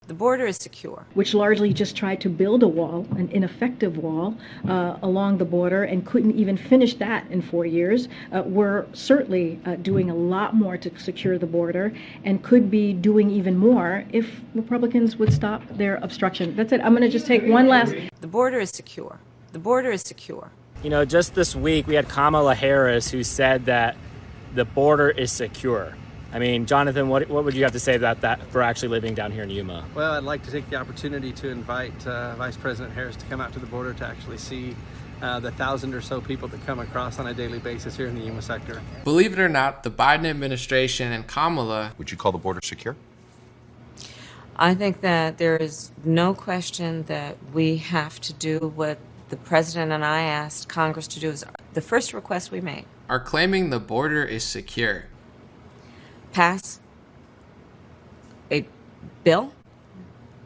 The border is secure. Which largely just tried to build a wall, an ineffective wall, along the border and couldn't even finish that in 4 years. We're certainly doing a lot more to secure the border and could be doing even more if Republicans would stop their obstruction. That's it. I'm going to just take one last. The border is secure. The border is secure. You know, just this week we had Kamala Harris who said that the border is secure. I mean, Jonathan, what would you have to say about that for actually living down here in Yuma? Well, I'd like to take the opportunity to invite Vice President Harris to come out to the border to actually see the 1,000 or so people that come across on a daily basis here in the Yuma sector. Believe it or not, the Biden administration and Kamala... Would you call the border secure? I think that there is no question that we have to do what the president and I asked Congress to do. Is the first request we made. are claiming the border is secure. Pass a bill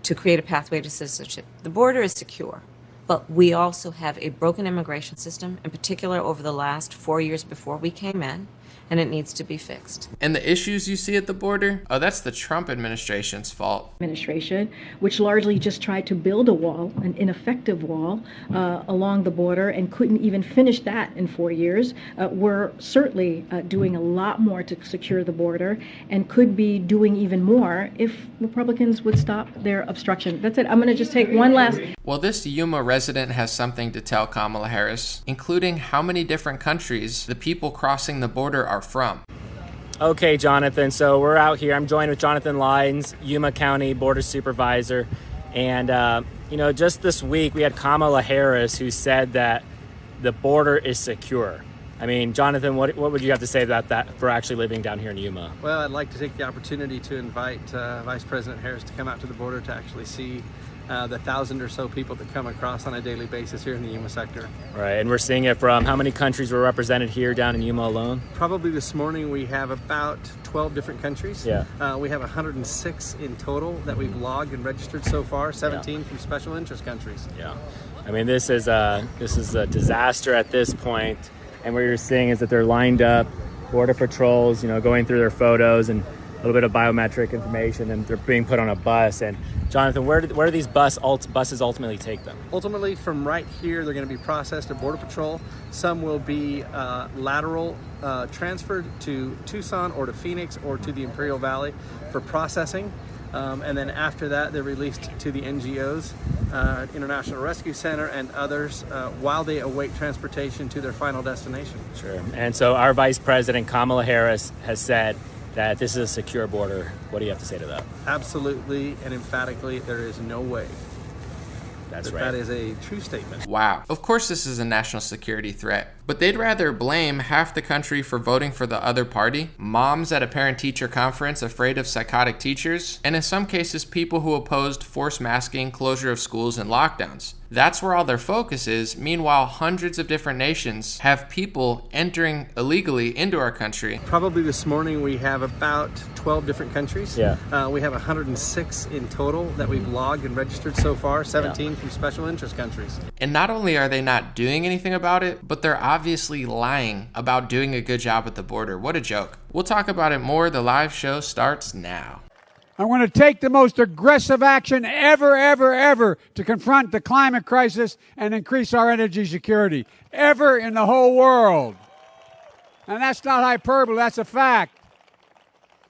to create a pathway to citizenship. The border is secure, but we also have a broken immigration system, in particular over the last 4 years before we came in, and it needs to be fixed. And the issues you see at the border? Oh, that's the Trump administration's fault. Administration, which largely just tried to build a wall, an ineffective wall, along the border and couldn't even finish that in 4 years. We're certainly doing a lot more to secure the border and could be doing even more if Republicans would stop their obstruction. That's it. I'm going to just take one last. Well, this Yuma resident has something to tell Kamala Harris, including how many different countries the people crossing the border are from. Okay, Jonathan, so we're out here. I'm joined with Jonathan Lyons, Yuma County Border Supervisor. And, just this week we had Kamala Harris who said that the border is secure. I mean, Jonathan, what would you have to say about that for actually living down here in Yuma? Well, I'd like to take the opportunity to invite Vice President Harris to come out to the border to actually see the 1,000 or so people that come across on a daily basis here in the Yuma sector. Right, and we're seeing it from how many countries were represented here down in Yuma alone? Probably this morning we have about 12 different countries. Yeah. We have 106 in total that we've logged and registered so far, 17 from special interest countries. Yeah, I mean, this is a disaster at this point, and what you're seeing is that they're lined up, border patrols, going through their photos and a little bit of biometric information, and they're being put on a bus. And Jonathan, where do these buses ultimately take them? Ultimately, from right here, they're going to be processed at Border Patrol. Some will be lateral transferred to Tucson or to Phoenix or to the Imperial Valley for processing. And then after that, they're released to the NGOs, International Rescue Center and others, while they await transportation to their final destination. Sure. And so our Vice President, Kamala Harris, has said that this is a secure border. What do you have to say to that? Absolutely and emphatically, there is no way. That's right. That is a true statement. Wow. Of course this is a national security threat, but they'd rather blame half the country for voting for the other party, moms at a parent-teacher conference afraid of psychotic teachers, and in some cases people who opposed forced masking, closure of schools, and lockdowns. That's where all their focus is. Meanwhile, hundreds of different nations have people entering illegally into our country. Probably this morning we have about 12 different countries. Yeah. We have 106 in total that we've logged and registered so far, 17 from special interest countries. And not only are they not doing anything about it, but they're obviously lying about doing a good job at the border. What a joke. We'll talk about it more. The live show starts now. I want to take the most aggressive action ever to confront the climate crisis and increase our energy security, ever in the whole world. And that's not hyperbole, that's a fact.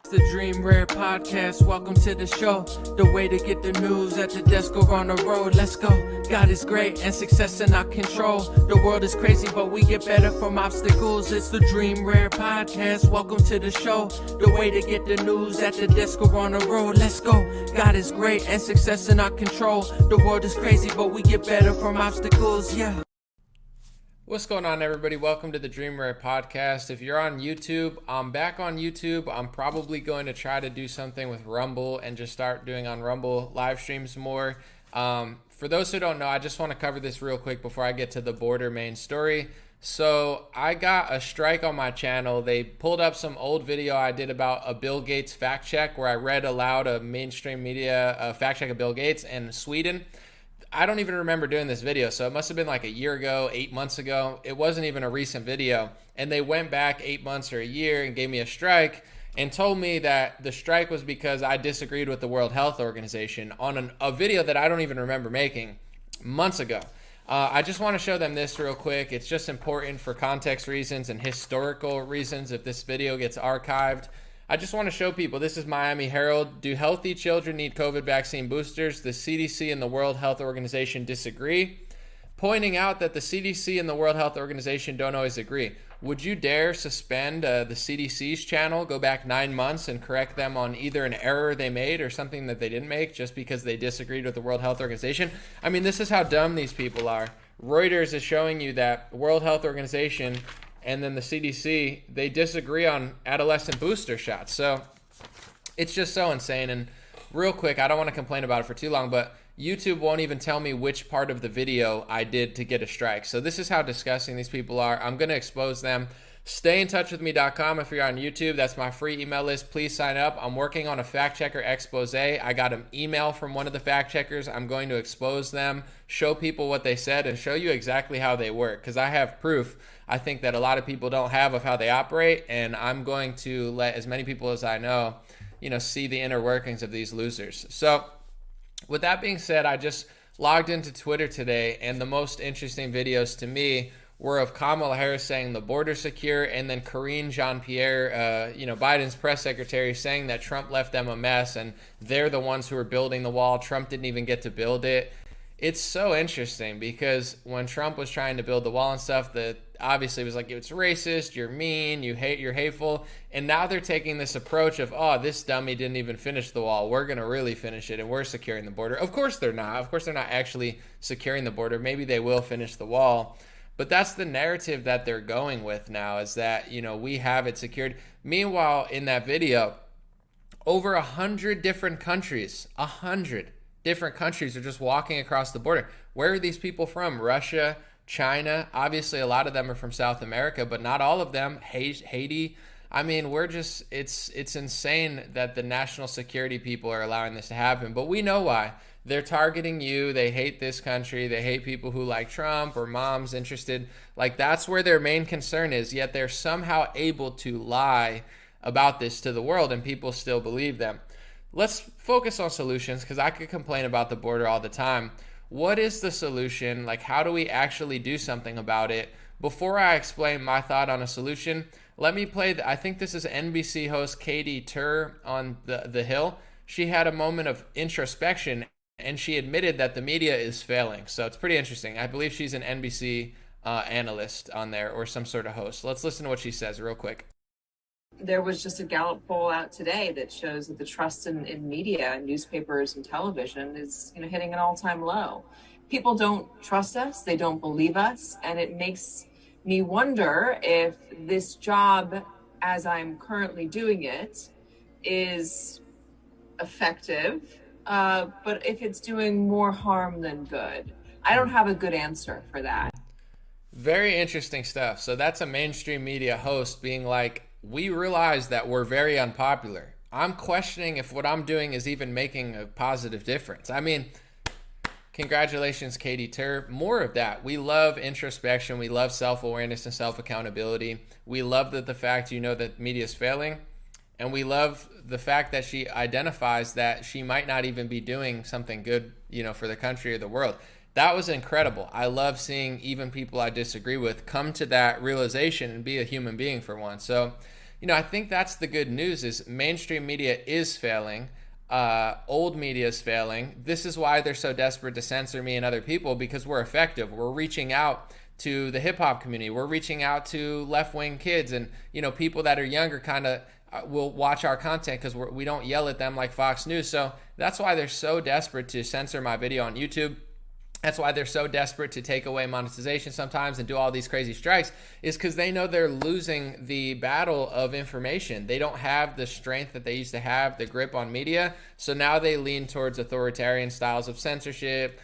It's the Dream Rare Podcast. Welcome to the show. The way to get the news at the desk or on the road. Let's go. God is great and success in our control. The world is crazy, but we get better from obstacles. It's the Dream Rare Podcast. Welcome to the show. The way to get the news at the desk or on the road. Let's go. God is great and success in our control. The world is crazy, but we get better from obstacles. Yeah. What's going on, everybody? Welcome to the Dream Rare Podcast. If you're on YouTube, I'm back on YouTube. I'm probably going to try to do something with Rumble and just start doing on Rumble live streams more. For those who don't know, I just want to cover this real quick before I get to the border main story. So I got a strike on my channel. They pulled up some old video I did about a Bill Gates fact check where I read aloud a mainstream media fact check of Bill Gates in Sweden. I don't even remember doing this video, so it must have been like a year ago, 8 months ago. It wasn't even a recent video. And they went back 8 months or a year and gave me a strike. and told me that the strike was because I disagreed with the World Health Organization on a video that I don't even remember making months ago. I just want to show them this real quick. It's just important for context reasons and historical reasons if this video gets archived. I just want to show people, this is Miami Herald. Do healthy children need COVID vaccine boosters? The CDC and the World Health Organization disagree, pointing out that the CDC and the World Health Organization don't always agree. Would you dare suspend the CDC's channel, go back 9 months and correct them on either an error they made or something that they didn't make just because they disagreed with the World Health Organization? I mean, this is how dumb these people are. Reuters is showing you that World Health Organization and then the CDC, they disagree on adolescent booster shots. So it's just so insane. And real quick, I don't want to complain about it for too long, but YouTube won't even tell me which part of the video I did to get a strike. So this is how disgusting these people are. I'm going to expose them. StayInTouchWithMe.com if you're on YouTube. That's my free email list. Please sign up. I'm working on a fact checker expose. I got an email from one of the fact checkers. I'm going to expose them, show people what they said, and show you exactly how they work, because I have proof I think that a lot of people don't have of how they operate, and I'm going to let as many people as I know, see the inner workings of these losers. So with that being said, I just logged into Twitter today, and the most interesting videos to me were of Kamala Harris saying the border's secure, and then Karine Jean-Pierre, Biden's press secretary, saying that Trump left them a mess and they're the ones who are building the wall. Trump didn't even get to build it. It's so interesting because when Trump was trying to build the wall and stuff, that obviously was like, it's racist, you're mean, you're hateful. And now they're taking this approach of, oh, this dummy didn't even finish the wall. We're going to really finish it and we're securing the border. Of course they're not. Of course they're not actually securing the border. Maybe they will finish the wall. But that's the narrative that they're going with now, is that, we have it secured. Meanwhile, in that video, over 100 different countries, 100 different countries are just walking across the border. Where are these people from? Russia, China. Obviously, a lot of them are from South America, but not all of them. Haiti. I mean, it's insane that the national security people are allowing this to happen. But we know why. They're targeting you. They hate this country. They hate people who like Trump or moms interested. Like, that's where their main concern is. Yet they're somehow able to lie about this to the world, and people still believe them. Let's focus on solutions, because I could complain about the border all the time. What is the solution? Like, how do we actually do something about it? Before I explain my thought on a solution, let me play, I think this is NBC host Katie Tur on the Hill. She had a moment of introspection, and she admitted that the media is failing. So it's pretty interesting. I believe she's an NBC analyst on there, or some sort of host. Let's listen to what she says real quick. There was just a Gallup poll out today that shows that the trust in media, newspapers and television is hitting an all-time low. People don't trust us, they don't believe us, and it makes me wonder if this job, as I'm currently doing it, is effective, but if it's doing more harm than good. I don't have a good answer for that. Very interesting stuff. So that's a mainstream media host being like, we realize that we're very unpopular. I'm questioning if what I'm doing is even making a positive difference. I mean, congratulations, Katie Tur. More of that. We love introspection. We love self-awareness and self-accountability. We love the fact that media is failing. And we love the fact that she identifies that she might not even be doing something good, for the country or the world. That was incredible. I love seeing even people I disagree with come to that realization and be a human being for once. So, I think that's the good news, is mainstream media is failing. Old media is failing. This is why they're so desperate to censor me and other people, because we're effective. We're reaching out to the hip hop community. We're reaching out to left-wing kids, and, people that are younger kind of will watch our content because we don't yell at them like Fox News. So that's why they're so desperate to censor my video on YouTube. That's why they're so desperate to take away monetization sometimes and do all these crazy strikes, is because they know they're losing the battle of information. They don't have the strength that they used to have, the grip on media. So now they lean towards authoritarian styles of censorship,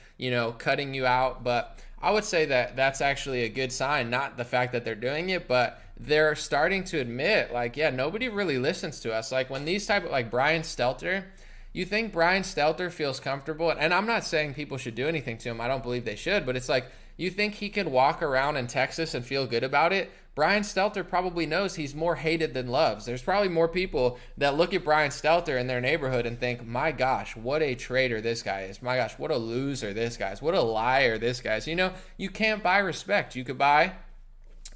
cutting you out. But I would say that that's actually a good sign, not the fact that they're doing it, but they're starting to admit, like, yeah, nobody really listens to us. Like when these type of, like Brian Stelter, you think Brian Stelter feels comfortable? And I'm not saying people should do anything to him. I don't believe they should. But it's like, you think he can walk around in Texas and feel good about it? Brian Stelter probably knows he's more hated than loved. There's probably more people that look at Brian Stelter in their neighborhood and think, my gosh, what a traitor this guy is. My gosh, what a loser this guy is. What a liar this guy is. You know, you can't buy respect. You could buy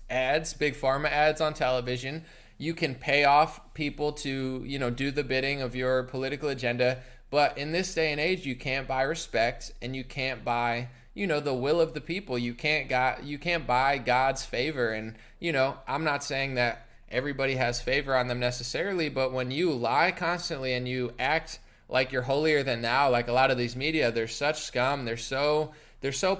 ads, big pharma ads on television. You can pay off people to, you know, do the bidding of your political agenda. But in this day and age, you can't buy respect, and you can't buy, you know, the will of the people. You can't buy God's favor. And, you know, I'm not saying that everybody has favor on them necessarily, but when you lie constantly and you act like you're holier than thou, like a lot of these media, they're such scum. They're so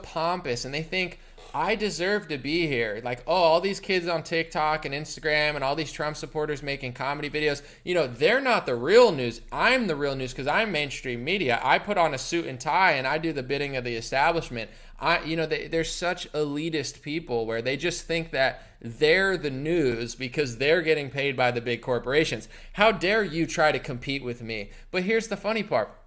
pompous, and they think, I deserve to be here. Like, oh, all these kids on TikTok and Instagram and all these Trump supporters making comedy videos, you know, they're not the real news. I'm the real news because I'm mainstream media. I put on a suit and tie and I do the bidding of the establishment. They're such elitist people where they just think that they're the news because they're getting paid by the big corporations. How dare you try to compete with me? But here's the funny part.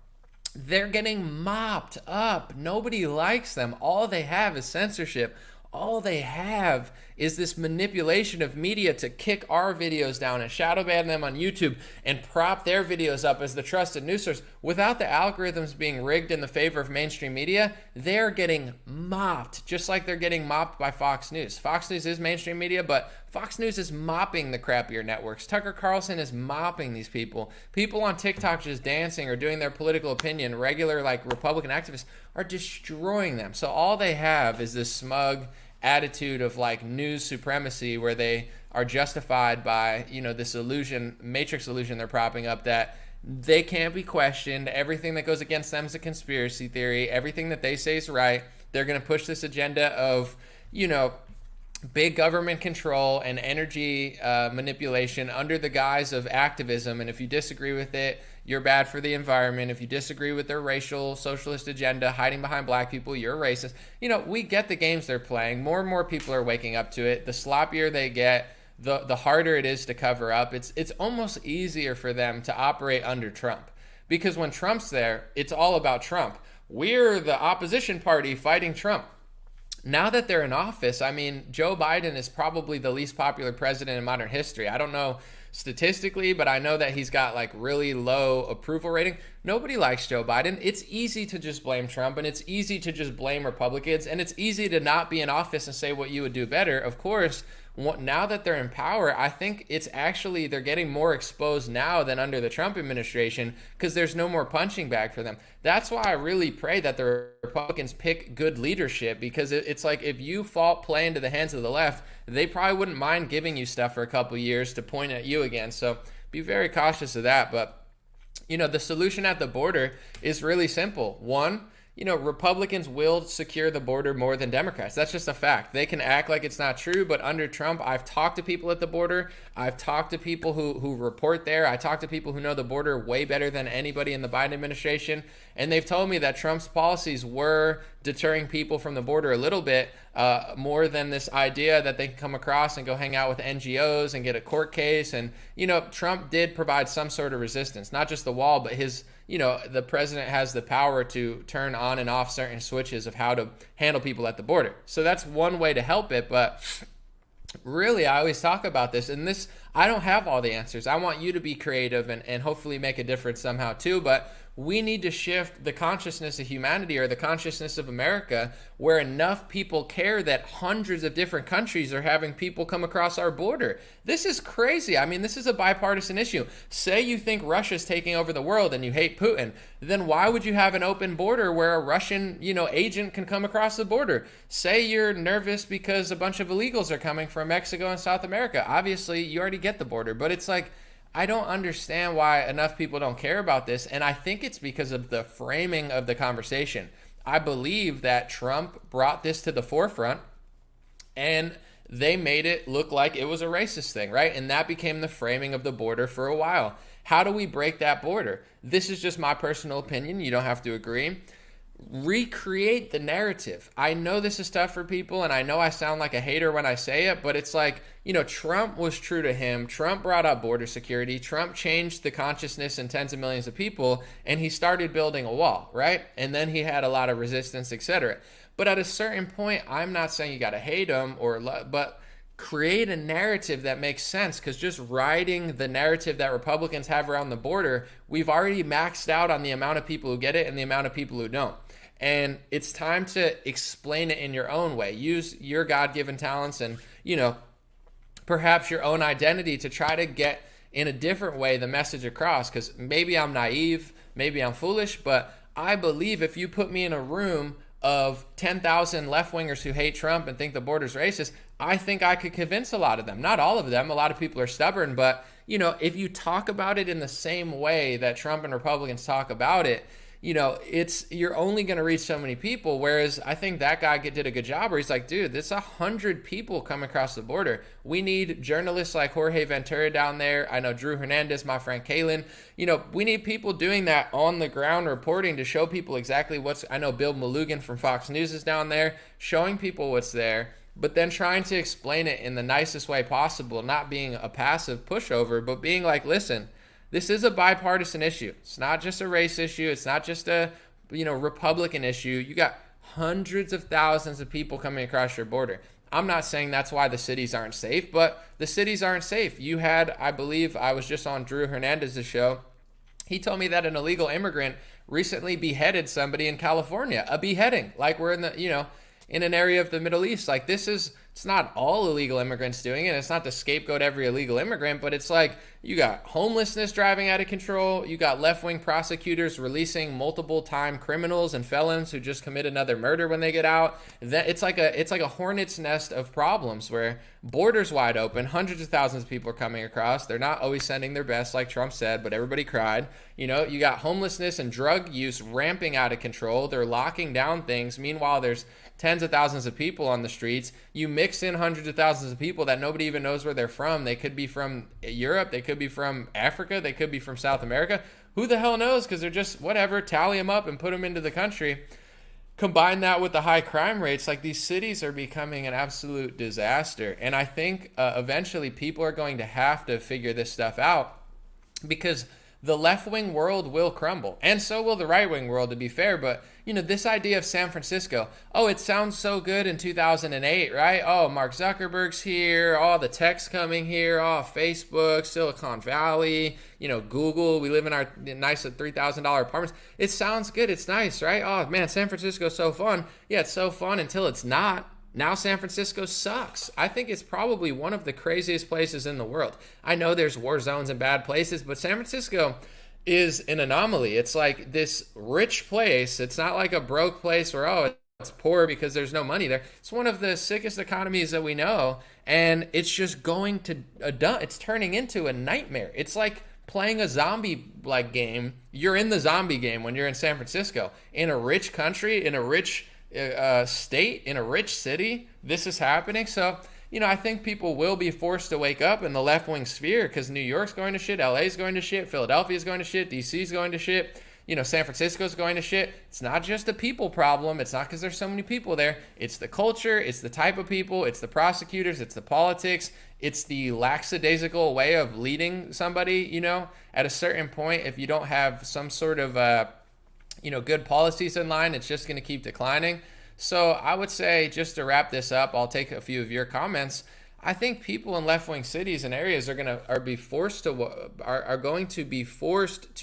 They're getting mopped up. Nobody likes them. All they have is censorship. All they have is this manipulation of media to kick our videos down and shadow ban them on YouTube and prop their videos up as the trusted news source. Without the algorithms being rigged in the favor of mainstream media, they're getting mopped, just like they're getting mopped by Fox News. Fox News is mainstream media, but Fox News is mopping the crappier networks. Tucker Carlson is mopping these people. People on TikTok just dancing or doing their political opinion, regular like Republican activists, are destroying them. So all they have is this smug attitude of like news supremacy where they are justified by, you know, this illusion, matrix illusion they're propping up that they can't be questioned. Everything that goes against them is a conspiracy theory. Everything that they say is right. They're going to push this agenda of, you know, big government control and energy manipulation under the guise of activism. And if you disagree with it, you're bad for the environment. If you disagree with their racial socialist agenda, hiding behind black people, you're racist. You know, we get the games they're playing. More and more people are waking up to it. The sloppier they get, the harder it is to cover up. It's almost easier for them to operate under Trump. Because when Trump's there, it's all about Trump. We're the opposition party fighting Trump. Now that they're in office, I mean, Joe Biden is probably the least popular president in modern history. I don't know statistically, but I know that he's got like really low approval rating. Nobody likes Joe Biden. It's easy to just blame Trump, and it's easy to just blame Republicans, and it's easy to not be in office and say what you would do better. Of course, now that they're in power, I think it's actually they're getting more exposed now than under the Trump administration because there's no more punching bag for them. That's why I really pray that the Republicans pick good leadership, because it's like if you play into the hands of the left, they probably wouldn't mind giving you stuff for a couple years to point at you again. So be very cautious of that. But, you know, the solution at the border is really simple. One, you know, Republicans will secure the border more than Democrats. That's just a fact. They can act like it's not true, but under Trump, I've talked to people at the border. I've talked to people who report there. I talked to people who know the border way better than anybody in the Biden administration. And they've told me that Trump's policies were deterring people from the border a little bit, more than this idea that they can come across and go hang out with NGOs and get a court case. And, you know, Trump did provide some sort of resistance, not just the wall, but the president has the power to turn on and off certain switches of how to handle people at the border. So that's one way to help it. But really, I always talk about this, and I don't have all the answers. I want you to be creative and hopefully make a difference somehow too. But we need to shift the consciousness of humanity, or the consciousness of America, where enough people care that hundreds of different countries are having people come across our border. This is crazy. I mean, this is a bipartisan issue. Say you think Russia's taking over the world and you hate Putin, then why would you have an open border where a Russian, agent can come across the border? Say you're nervous because a bunch of illegals are coming from Mexico and South America. Obviously, you already get the border, but it's like, I don't understand why enough people don't care about this, and I think it's because of the framing of the conversation. I believe that Trump brought this to the forefront, and they made it look like it was a racist thing, right? And that became the framing of the border for a while. How do we break that border? This is just my personal opinion. You don't have to agree. Recreate the narrative. I know this is tough for people, and I know I sound like a hater when I say it, but it's like, Trump was true to him. Trump brought up border security. Trump changed the consciousness in tens of millions of people, and he started building a wall, right? And then he had a lot of resistance, etc. But at a certain point, I'm not saying you got to hate him, but create a narrative that makes sense, because just riding the narrative that Republicans have around the border, we've already maxed out on the amount of people who get it and the amount of people who don't. And it's time to explain it in your own way. Use your God-given talents and, perhaps your own identity to try to get in a different way the message across. Because maybe I'm naive, maybe I'm foolish, but I believe if you put me in a room of 10,000 left-wingers who hate Trump and think the border's racist, I think I could convince a lot of them. Not all of them. A lot of people are stubborn, but if you talk about it in the same way that Trump and Republicans talk about it, you're only going to reach so many people. Whereas I think that guy did a good job where he's like, dude, there's 100 people come across the border. We need journalists like Jorge Ventura down there. I know Drew Hernandez, my friend Kalen. We need people doing that on the ground reporting to show people exactly I know Bill Malugin from Fox News is down there showing people what's there, but then trying to explain it in the nicest way possible, not being a passive pushover, but being like, listen, this is a bipartisan issue. It's not just a race issue. It's not just a, Republican issue. You got hundreds of thousands of people coming across your border. I'm not saying that's why the cities aren't safe, but the cities aren't safe. You had, I believe, I was just on Drew Hernandez's show. He told me that an illegal immigrant recently beheaded somebody in California. A beheading, like we're in the, in an area of the Middle East. Like it's not all illegal immigrants doing it. It's not to scapegoat every illegal immigrant, but it's like you got homelessness driving out of control. You got left-wing prosecutors releasing multiple-time criminals and felons who just commit another murder when they get out. It's like a hornet's nest of problems where borders wide open, hundreds of thousands of people are coming across. They're not always sending their best, like Trump said, but everybody cried. You got homelessness and drug use ramping out of control. They're locking down things. Meanwhile, there's tens of thousands of people on the streets. You mix in hundreds of thousands of people that nobody even knows where they're from. They could be from Europe. They could be from Africa. They could be from South America. Who the hell knows? Because they're just whatever, tally them up and put them into the country. Combine that with the high crime rates, like these cities are becoming an absolute disaster. And I think eventually people are going to have to figure this stuff out, because the left-wing world will crumble. And so will the right-wing world, to be fair. But, this idea of San Francisco, oh, it sounds so good in 2008, right? Oh, Mark Zuckerberg's here, all the tech's coming here, oh, Facebook, Silicon Valley, Google, we live in our nice $3,000 apartments. It sounds good, it's nice, right? Oh, man, San Francisco's so fun. Yeah, it's so fun until it's not. Now San Francisco sucks. I think it's probably one of the craziest places in the world. I know there's war zones and bad places, but San Francisco is an anomaly. It's like this rich place. It's not like a broke place where, oh, it's poor because there's no money there. It's one of the sickest economies that we know, and it's just going to it's turning into a nightmare. It's like playing a zombie game. You're in the zombie game when you're in San Francisco. In a rich country, in a rich state, in a rich city, this is happening. So, I think people will be forced to wake up in the left-wing sphere, because New York's going to shit, LA's going to shit, Philadelphia's going to shit, DC's going to shit, San Francisco's going to shit. It's not just a people problem. It's not because there's so many people there. It's the culture, it's the type of people, it's the prosecutors, it's the politics, it's the lackadaisical way of leading somebody. At a certain point, if you don't have some sort of good policies in line, it's just going to keep declining. So I would say, just to wrap this up, I'll take a few of your comments. I think people in left-wing cities and areas are going to be forced to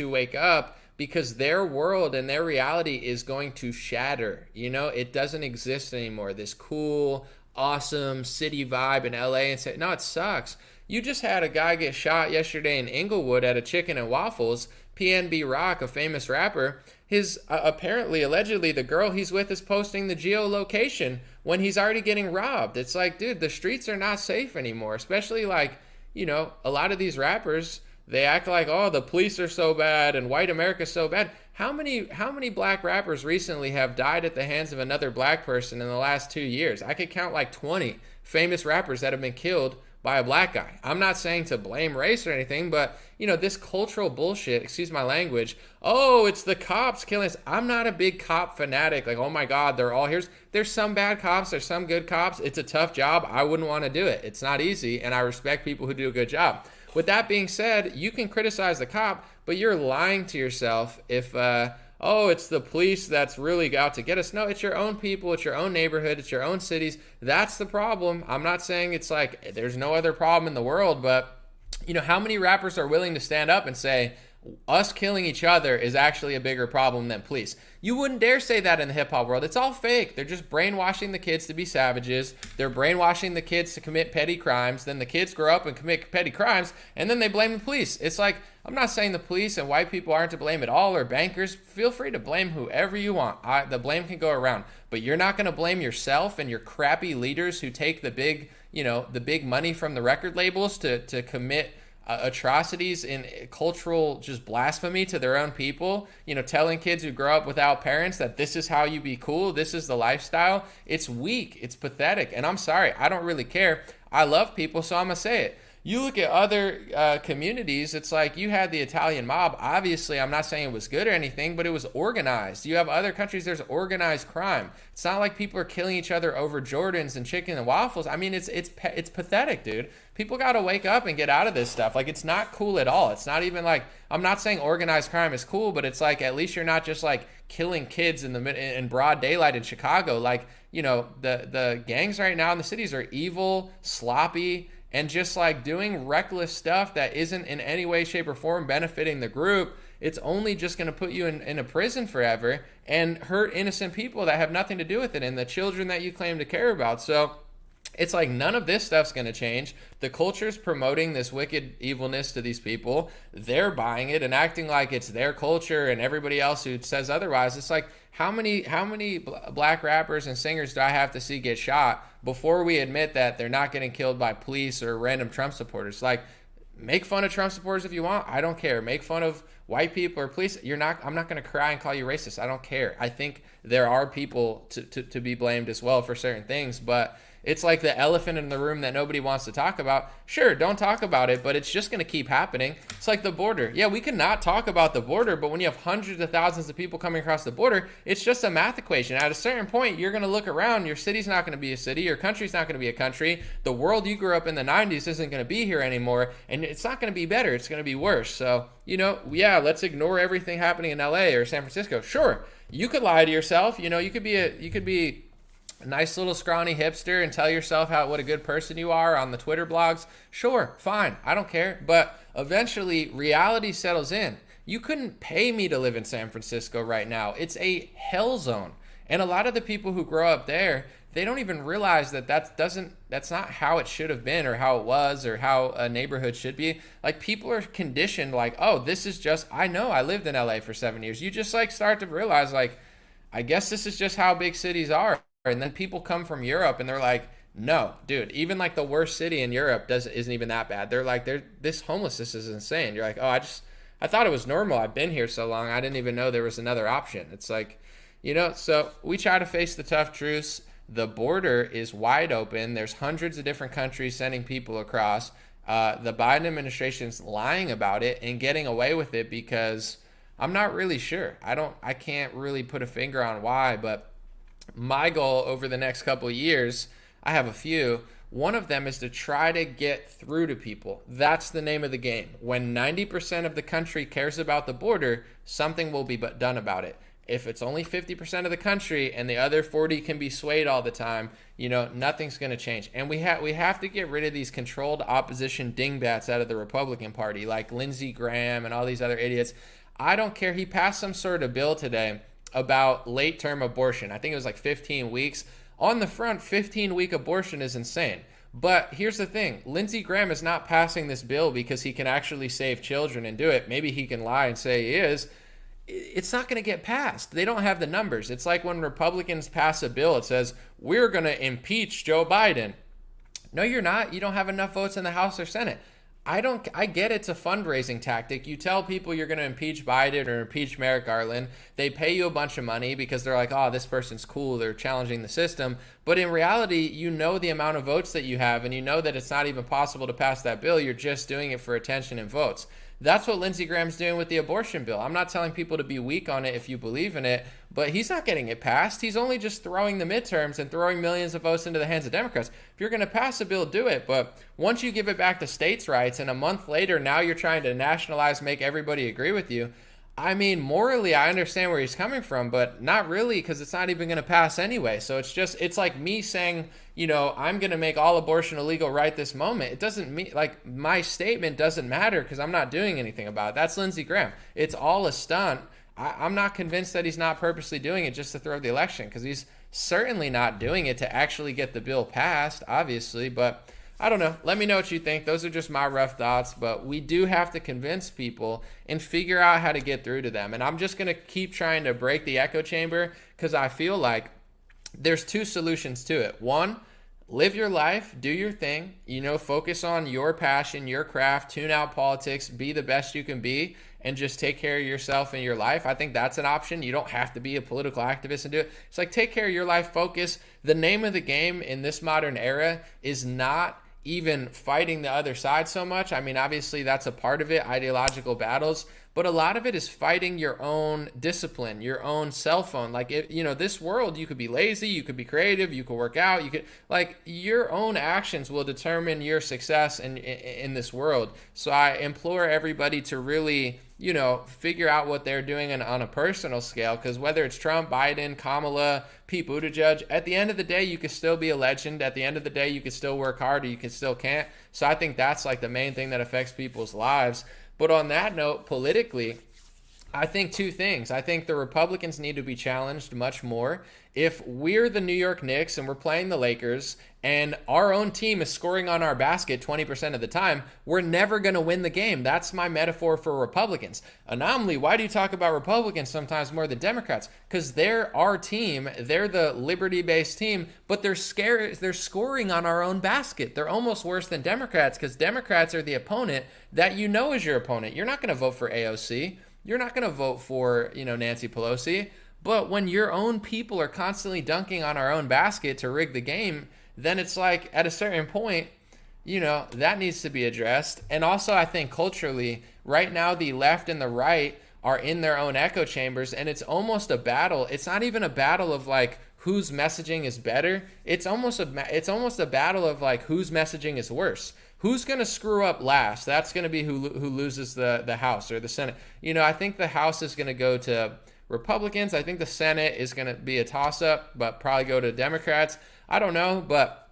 wake up, because their world and their reality is going to shatter. It doesn't exist anymore. This cool, awesome city vibe in LA, and say, no, it sucks. You just had a guy get shot yesterday in Inglewood at a Chicken and Waffles. PNB Rock, a famous rapper, his allegedly the girl he's with is posting the geolocation when he's already getting robbed. It's like, dude, the streets are not safe anymore, especially a lot of these rappers, they act like, oh, the police are so bad and white America's so bad. How many black rappers recently have died at the hands of another black person in the last 2 years? I could count like 20 famous rappers that have been killed by a black guy. I'm not saying to blame race or anything, but this cultural bullshit, excuse my language, oh, it's the cops killing us. I'm not a big cop fanatic, like, oh my God, they're all here. There's some bad cops, there's some good cops. It's a tough job. I wouldn't want to do it. It's not easy, and I respect people who do a good job. With that being said, you can criticize the cop, but you're lying to yourself if oh, it's the police that's really out to get us. No, it's your own people. It's your own neighborhood. It's your own cities. That's the problem. I'm not saying it's like there's no other problem in the world, but how many rappers are willing to stand up and say, us killing each other is actually a bigger problem than police? You wouldn't dare say that in the hip hop world. It's all fake. They're just brainwashing the kids to be savages. They're brainwashing the kids to commit petty crimes. Then the kids grow up and commit petty crimes, and then they blame the police. It's like, I'm not saying the police and white people aren't to blame at all, or bankers. Feel free to blame whoever you want. The blame can go around, but you're not going to blame yourself and your crappy leaders who take the big money from the record labels to commit atrocities in cultural just blasphemy to their own people, telling kids who grow up without parents that this is how you be cool, this is the lifestyle. It's weak, it's pathetic, and I'm sorry, I don't really care. I love people, so I'm gonna say it. You look at other communities, it's like you had the Italian mob. Obviously, I'm not saying it was good or anything, but it was organized. You have other countries, there's organized crime. It's not like people are killing each other over Jordans and chicken and waffles. I mean, it's pathetic, dude. People got to wake up and get out of this stuff. Like, it's not cool at all. It's not even like, I'm not saying organized crime is cool, but it's like, at least you're not just like killing kids in broad daylight in Chicago. Like, the gangs right now in the cities are evil, sloppy, and just like doing reckless stuff that isn't in any way, shape, or form benefiting the group. It's only just going to put you in a prison forever and hurt innocent people that have nothing to do with it and the children that you claim to care about. So it's like none of this stuff's going to change. The culture's promoting this wicked evilness to these people. They're buying it and acting like it's their culture, and everybody else who says otherwise. It's like, how many black rappers and singers do I have to see get shot before we admit that they're not getting killed by police or random Trump supporters? Like, make fun of Trump supporters if you want. I don't care. Make fun of white people or police. I'm not going to cry and call you racist. I don't care. I think there are people to be blamed as well for certain things, but it's like the elephant in the room that nobody wants to talk about. Sure, don't talk about it, but it's just going to keep happening. It's like the border. Yeah, we can not talk about the border, but when you have hundreds of thousands of people coming across the border, it's just a math equation. At a certain point, you're going to look around. Your city's not going to be a city. Your country's not going to be a country. The world you grew up in the 90s isn't going to be here anymore, and it's not going to be better. It's going to be worse. So, yeah, let's ignore everything happening in LA or San Francisco. Sure, you could lie to yourself. You could be a nice little scrawny hipster and tell yourself what a good person you are on the Twitter blogs. Sure, fine, I don't care. But eventually reality settles in. You couldn't pay me to live in San Francisco right now. It's a hell zone. And a lot of the people who grow up there, they don't even realize that's not how it should have been or how it was or how a neighborhood should be. Like, people are conditioned like, oh, this is just, I know I lived in LA for 7 years. You just like start to realize like, I guess this is just how big cities are. And then people come from Europe and they're like, no, dude, even like the worst city in Europe isn't even that bad. They're like, this homelessness is insane. You're like, oh, I thought it was normal. I've been here so long. I didn't even know there was another option. It's like, so we try to face the tough truths. The border is wide open. There's hundreds of different countries sending people across. The Biden administration's lying about it and getting away with it because I'm not really sure. I can't really put a finger on why, but my goal over the next couple of years, I have a few. One of them is to try to get through to people. That's the name of the game. When 90% of the country cares about the border, something will be done about it. If it's only 50% of the country and the other 40 can be swayed all the time, nothing's going to change. And we have to get rid of these controlled opposition dingbats out of the Republican Party, like Lindsey Graham and all these other idiots. I don't care. He passed some sort of bill today about late-term abortion. I think it was like 15 weeks. On the front, 15-week abortion is insane. But here's the thing. Lindsey Graham is not passing this bill because he can actually save children and do it. Maybe he can lie and say he is. It's not going to get passed. They don't have the numbers. It's like when Republicans pass a bill, it says, we're going to impeach Joe Biden. No, you're not. You don't have enough votes in the House or Senate. I get it's a fundraising tactic. You tell people you're going to impeach Biden or impeach Merrick Garland. They pay you a bunch of money because they're like, oh, this person's cool. They're challenging the system. But in reality, you know the amount of votes that you have, and you know that it's not even possible to pass that bill. You're just doing it for attention and votes. That's what Lindsey Graham's doing with the abortion bill. I'm not telling people to be weak on it if you believe in it, but he's not getting it passed. He's only just throwing the midterms and throwing millions of votes into the hands of Democrats. If you're going to pass a bill, do it. But once you give it back to states' rights and a month later, now you're trying to nationalize, make everybody agree with you, I mean, morally, I understand where he's coming from, but not really, because it's not even going to pass anyway. So it's like me saying, I'm going to make all abortion illegal right this moment. It doesn't mean, like, my statement doesn't matter because I'm not doing anything about it. That's Lindsey Graham. It's all a stunt. I'm not convinced that he's not purposely doing it just to throw the election, because he's certainly not doing it to actually get the bill passed, obviously, but I don't know. Let me know what you think. Those are just my rough thoughts, but we do have to convince people and figure out how to get through to them. And I'm just going to keep trying to break the echo chamber, because I feel like there's two solutions to it. One, live your life, do your thing, focus on your passion, your craft, tune out politics, be the best you can be, and just take care of yourself and your life. I think that's an option. You don't have to be a political activist and do it. It's like, take care of your life, focus. The name of the game in this modern era is not even fighting the other side so much. I mean, obviously that's a part of it, ideological battles, but a lot of it is fighting your own discipline, your own cell phone. Like, this world, you could be lazy, you could be creative, you could work out, your own actions will determine your success in this world. So I implore everybody to really, figure out what they're doing on a personal scale, because whether it's Trump, Biden, Kamala, Pete Buttigieg, at the end of the day, you could still be a legend. At the end of the day, you could still work hard, or you still can't. So I think that's like the main thing that affects people's lives. But on that note, politically, I think two things. I think the Republicans need to be challenged much more. If we're the New York Knicks and we're playing the Lakers and our own team is scoring on our basket 20% of the time, we're never going to win the game. That's my metaphor for Republicans. Anomaly, why do you talk about Republicans sometimes more than Democrats? Because they're our team. They're the liberty-based team, but they're scoring on our own basket. They're almost worse than Democrats, because Democrats are the opponent that is your opponent. You're not going to vote for AOC. You're not going to vote for, Nancy Pelosi. But when your own people are constantly dunking on our own basket to rig the game, then it's like, at a certain point, that needs to be addressed. And also, I think culturally, right now, the left and the right are in their own echo chambers, and it's almost a battle. It's not even a battle of like whose messaging is better. It's almost a battle of like whose messaging is worse. Who's going to screw up last? That's going to be who loses the House or the Senate. I think the House is going to go to Republicans. I think the Senate is going to be a toss-up, but probably go to Democrats. I don't know, but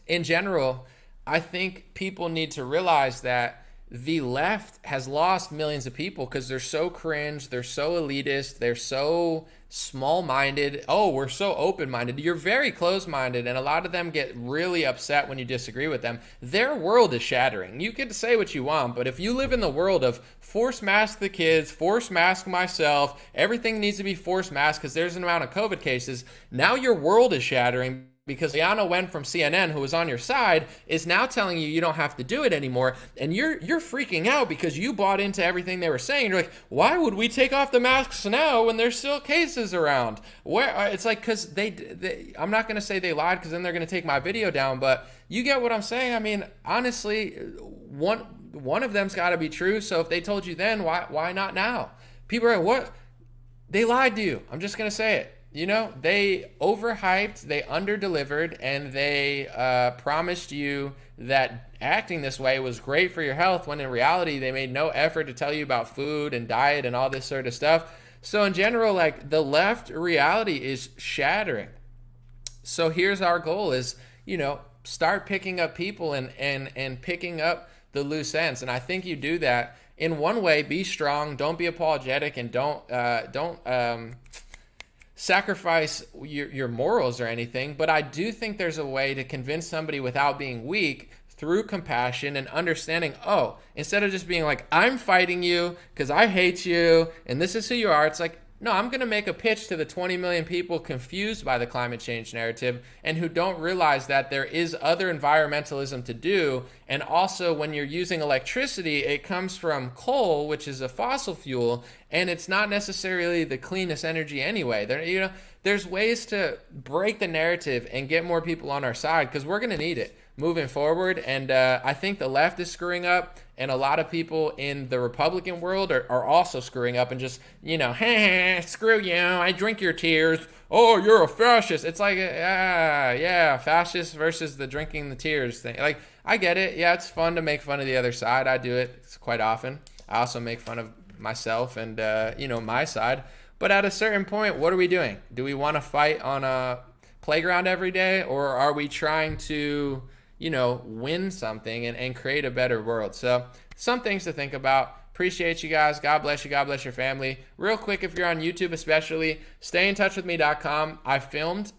in general, I think people need to realize that the left has lost millions of people because they're so cringe, they're so elitist, they're so small-minded. Oh, we're so open-minded. You're very closed-minded, and a lot of them get really upset when you disagree with them. Their world is shattering. You can say what you want, but if you live in the world of force mask the kids, force mask myself, everything needs to be force masked because there's an amount of COVID cases, now your world is shattering. Because Liana Wen from CNN, who was on your side, is now telling you don't have to do it anymore, and you're freaking out because you bought into everything they were saying. You're like, why would we take off the masks now when there's still cases around? It's like, because they I'm not going to say they lied, because then they're going to take my video down, but you get what I'm saying. I mean, honestly, one of them's got to be true. So if they told you then, why not now? People are like, what? They lied to you. I'm just going to say it. They overhyped, they underdelivered, and they promised you that acting this way was great for your health, when in reality, they made no effort to tell you about food and diet and all this sort of stuff. So in general, like, the left reality is shattering. So here's our goal is, start picking up people and picking up the loose ends. And I think you do that in one way. Be strong, don't be apologetic, and don't sacrifice your morals or anything. But I do think there's a way to convince somebody without being weak, through compassion and understanding. Oh, instead of just being like, I'm fighting you because I hate you and this is who you are, it's like, no, I'm going to make a pitch to the 20 million people confused by the climate change narrative and who don't realize that there is other environmentalism to do. And also, when you're using electricity, it comes from coal, which is a fossil fuel, and it's not necessarily the cleanest energy anyway. There's ways to break the narrative and get more people on our side, because we're going to need it moving forward. And I think the left is screwing up, and a lot of people in the Republican world are also screwing up and just, hey, screw you, I drink your tears. Oh, you're a fascist. It's like, yeah, fascist versus the drinking the tears thing. Like, I get it. Yeah, it's fun to make fun of the other side. I do it quite often. I also make fun of myself and, my side. But at a certain point, what are we doing? Do we want to fight on a playground every day, or are we trying to, win something and create a better world? So some things to think about. Appreciate you guys. God bless you. God bless your family. Real quick, if you're on YouTube especially, stayintouchwithme.com. I filmed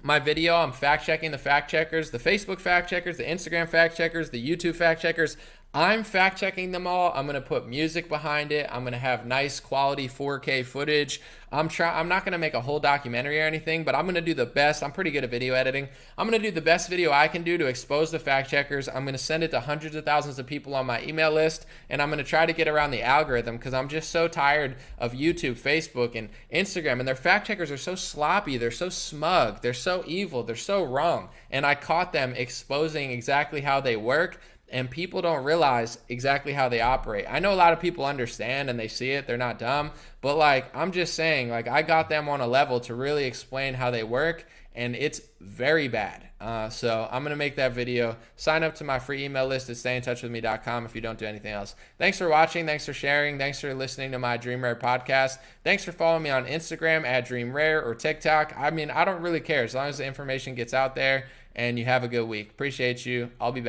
my video. I'm fact checking the fact checkers, the Facebook fact checkers, the Instagram fact checkers, the YouTube fact checkers. I'm fact checking them all. I'm going to put music behind it. I'm going to have nice quality 4K footage. I'm not going to make a whole documentary or anything, but I'm going to do the best. I'm pretty good at video editing. I'm going to do the best video I can do to expose the fact checkers. I'm going to send it to hundreds of thousands of people on my email list, and I'm going to try to get around the algorithm because I'm just so tired of YouTube, Facebook, and Instagram, and their fact checkers are so sloppy. They're so smug. They're so evil. They're so wrong, and I caught them exposing exactly how they work. And people don't realize exactly how they operate. I know a lot of people understand and they see it. They're not dumb. But I'm just saying, I got them on a level to really explain how they work. And it's very bad. So I'm going to make that video. Sign up to my free email list at stayintouchwithme.com if you don't do anything else. Thanks for watching. Thanks for sharing. Thanks for listening to my Dream Rare podcast. Thanks for following me on Instagram at Dream Rare or TikTok. I don't really care as long as the information gets out there. And you have a good week. Appreciate you. I'll be back.